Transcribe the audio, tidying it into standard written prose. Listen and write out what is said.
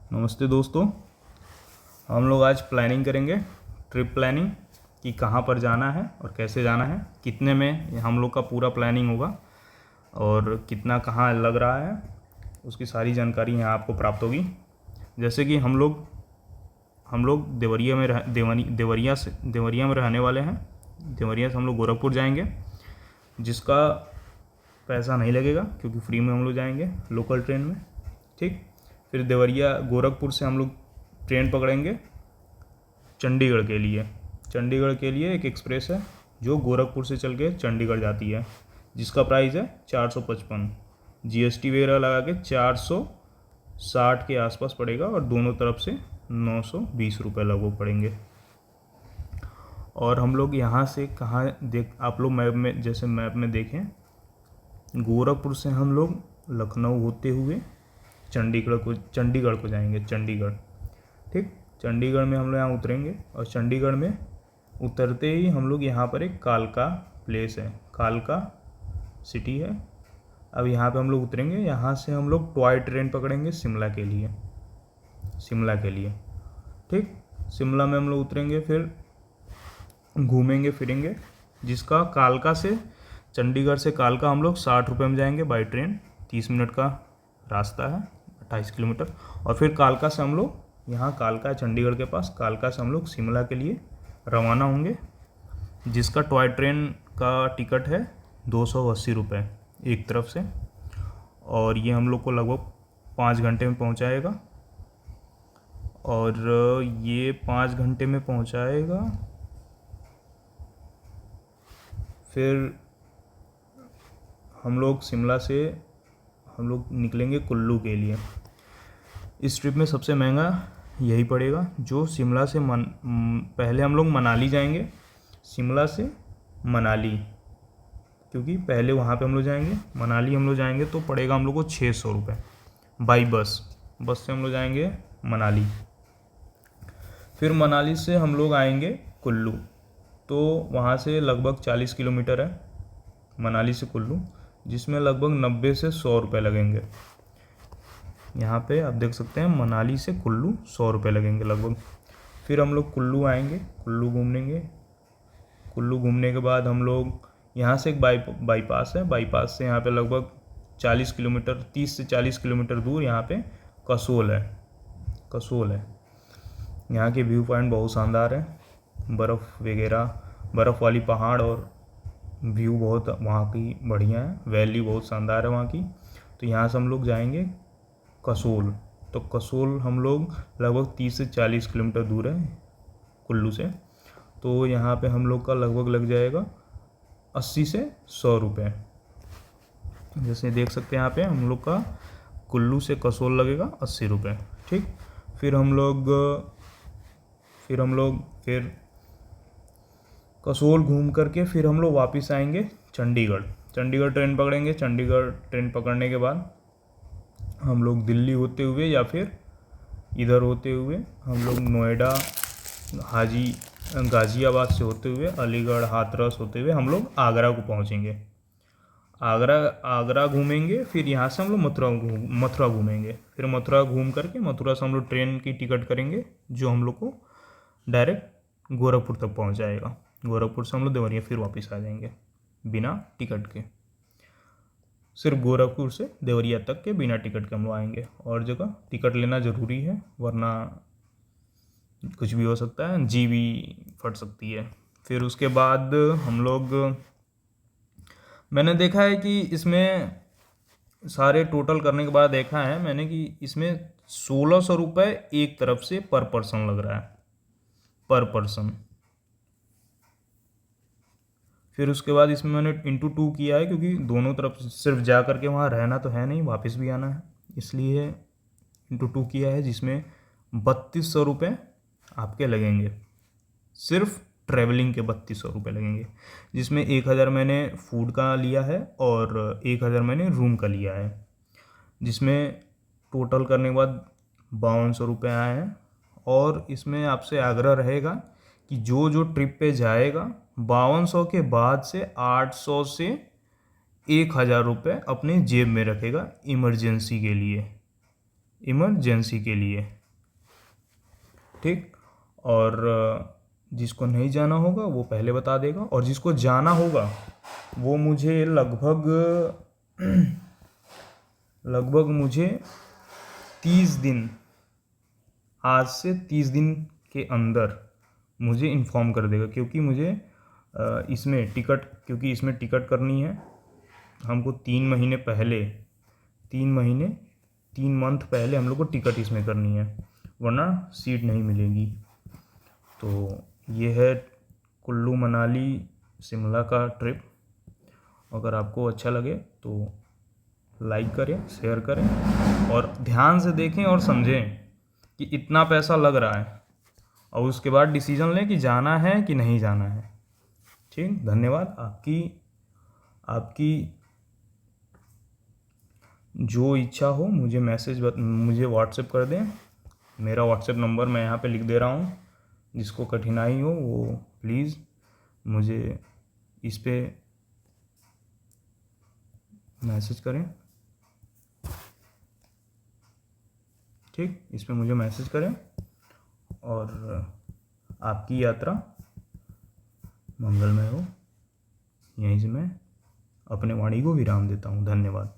नमस्ते दोस्तों। हम लोग आज प्लानिंग करेंगे, ट्रिप प्लानिंग कि कहाँ पर जाना है और कैसे जाना है, कितने में हम लोग का पूरा प्लानिंग होगा और कितना कहाँ लग रहा है, उसकी सारी जानकारी यहाँ आपको प्राप्त होगी। जैसे कि हम लोग देवरिया में देवरिया में रहने वाले हैं। देवरिया से हम लोग गोरखपुर जाएंगे, जिसका पैसा नहीं लगेगा क्योंकि फ्री में हम लोग जाएंगे लोकल ट्रेन में। ठीक, फिर देवरिया गोरखपुर से हम लोग ट्रेन पकड़ेंगे चंडीगढ़ के लिए। चंडीगढ़ के लिए एक एक्सप्रेस है जो गोरखपुर से चल के चंडीगढ़ जाती है, जिसका प्राइस है 455। जीएसटी वगैरह लगा के 460 के आसपास पड़ेगा और दोनों तरफ से 920 रुपये लगभग पड़ेंगे। और हम लोग यहाँ से कहाँ आप लोग मैप में देखें, गोरखपुर से हम लोग लखनऊ होते हुए चंडीगढ़ को जाएंगे। चंडीगढ़, ठीक, चंडीगढ़ में हम लोग यहाँ उतरेंगे और चंडीगढ़ में उतरते ही हम लोग यहाँ पर एक कालका प्लेस है, कालका सिटी है। अब यहाँ पे हम लोग उतरेंगे, यहाँ से हम लोग टॉय ट्रेन पकड़ेंगे शिमला के लिए। ठीक, शिमला में हम लोग उतरेंगे, फिर घूमेंगे फिरेंगे, जिसका कालका से चंडीगढ़ से कालका हम लोग 60 रुपये में जाएंगे बाई ट्रेन। 30 मिनट का रास्ता है, 28 किलोमीटर। और फिर कालका से हम लोग यहाँ कालका चंडीगढ़ के पास, कालका से हम लोग शिमला के लिए रवाना होंगे, जिसका टॉय ट्रेन का टिकट है 280 रुपये एक तरफ से। और ये हम लोग को लगभग 5 घंटे में पहुँचाएगा। और ये 5 घंटे में पहुँचाएगा। फिर हम लोग शिमला से हम लोग निकलेंगे कुल्लू के लिए। इस ट्रिप में सबसे महंगा यही पड़ेगा, जो शिमला से पहले हम लोग मनाली जाएंगे, शिमला से मनाली, क्योंकि पहले वहाँ पे हम लोग जाएंगे। मनाली हम लोग जाएंगे तो पड़ेगा हम लोग को 600 रुपये बाई बस से हम लोग जाएंगे मनाली। फिर मनाली से हम लोग आएंगे कुल्लू, तो वहाँ से लगभग 40 किलोमीटर है मनाली से कुल्लू, जिसमें लगभग 90 से 100 रुपये लगेंगे। यहाँ पे आप देख सकते हैं, मनाली से कुल्लू 100 रुपये लगेंगे लगभग। फिर हम लोग कुल्लू आएंगे, कुल्लू घूमेंगे। कुल्लू घूमने के बाद हम लोग यहाँ से एक बाईपास है, बाईपास से यहाँ पे लगभग 40 किलोमीटर 30 से 40 किलोमीटर दूर यहाँ पे कसोल है। यहाँ के व्यू पॉइंट बहुत शानदार है, बर्फ़ वाली पहाड़ और व्यू बहुत वहाँ की बढ़िया है, वैली बहुत शानदार है वहाँ की। तो यहाँ से हम लोग जाएंगे कसोल। तो कसोल हम लोग लगभग 30 से 40 किलोमीटर दूर है कुल्लू से। तो यहाँ पे हम लोग का लगभग लग जाएगा 80 से 100 रुपये। जैसे देख सकते हैं यहाँ पे हम लोग का कुल्लू से कसोल लगेगा 80 रुपये। ठीक, फिर कसोल घूम करके फिर हम लोग वापस आएंगे चंडीगढ़ ट्रेन पकड़ेंगे। चंडीगढ़ ट्रेन पकड़ने के बाद हम लोग दिल्ली होते हुए या फिर इधर होते हुए हम लोग नोएडा, गाज़ियाबाद से होते हुए अलीगढ़, हाथरस होते हुए हम लोग आगरा को पहुंचेंगे। आगरा घूमेंगे, फिर यहाँ से हम लोग मथुरा घूमेंगे। फिर मथुरा घूम करके मथुरा से हम लोग ट्रेन की टिकट करेंगे, जो हम लोग को डायरेक्ट गोरखपुर तक पहुँच जाएगा। गोरखपुर से हम लोग देवरिया फिर वापस आ जाएंगे बिना टिकट के। सिर्फ गोरखपुर से देवरिया तक के बिना टिकट के हम लोग आएंगे। और जगह टिकट लेना ज़रूरी है, वरना कुछ भी हो सकता है, जी भी फट सकती है। फिर उसके बाद मैंने देखा है कि इसमें सारे टोटल करने के बाद देखा है मैंने कि इसमें 1600 रुपये एक तरफ से पर पर्सन लग रहा है, पर पर्सन। फिर उसके बाद इसमें मैंने ×2 किया है, क्योंकि दोनों तरफ सिर्फ जा करके वहाँ रहना तो है नहीं, वापस भी आना है, इसलिए ×2 किया है, जिसमें 3200 रुपये आपके लगेंगे। सिर्फ ट्रैवलिंग के 3200 रुपये लगेंगे, जिसमें 1000 मैंने फूड का लिया है और 1000 मैंने रूम का लिया है, जिसमें टोटल करने के बाद 5200 रुपये आए हैं। और इसमें आपसे आग्रह रहेगा कि जो ट्रिप पे जाएगा 5200 के बाद से 800 से 1000 रुपये अपने जेब में रखेगा इमरजेंसी के लिए। ठीक। और जिसको नहीं जाना होगा वो पहले बता देगा, और जिसको जाना होगा वो मुझे लगभग मुझे 30 दिन, आज से 30 दिन के अंदर मुझे इन्फॉर्म कर देगा, क्योंकि मुझे क्योंकि इसमें टिकट करनी है हमको 3 महीने पहले, 3 मंथ पहले हम लोग को टिकट इसमें करनी है, वरना सीट नहीं मिलेगी। तो ये है कुल्लू मनाली शिमला का ट्रिप। अगर आपको अच्छा लगे तो लाइक करें, शेयर करें, और ध्यान से देखें और समझें कि इतना पैसा लग रहा है, और उसके बाद डिसीजन लें कि जाना है कि नहीं जाना है। ठीक, धन्यवाद। आपकी जो इच्छा हो मुझे मुझे व्हाट्सएप कर दें। मेरा व्हाट्सएप नंबर मैं यहाँ पे लिख दे रहा हूँ। जिसको कठिनाई हो वो प्लीज़ मुझे इस पे मैसेज करें। ठीक, इस पे मुझे मैसेज करें, और आपकी यात्रा मंगलमय हो। यहीं से मैं अपने वाणी को विराम देता हूँ। धन्यवाद।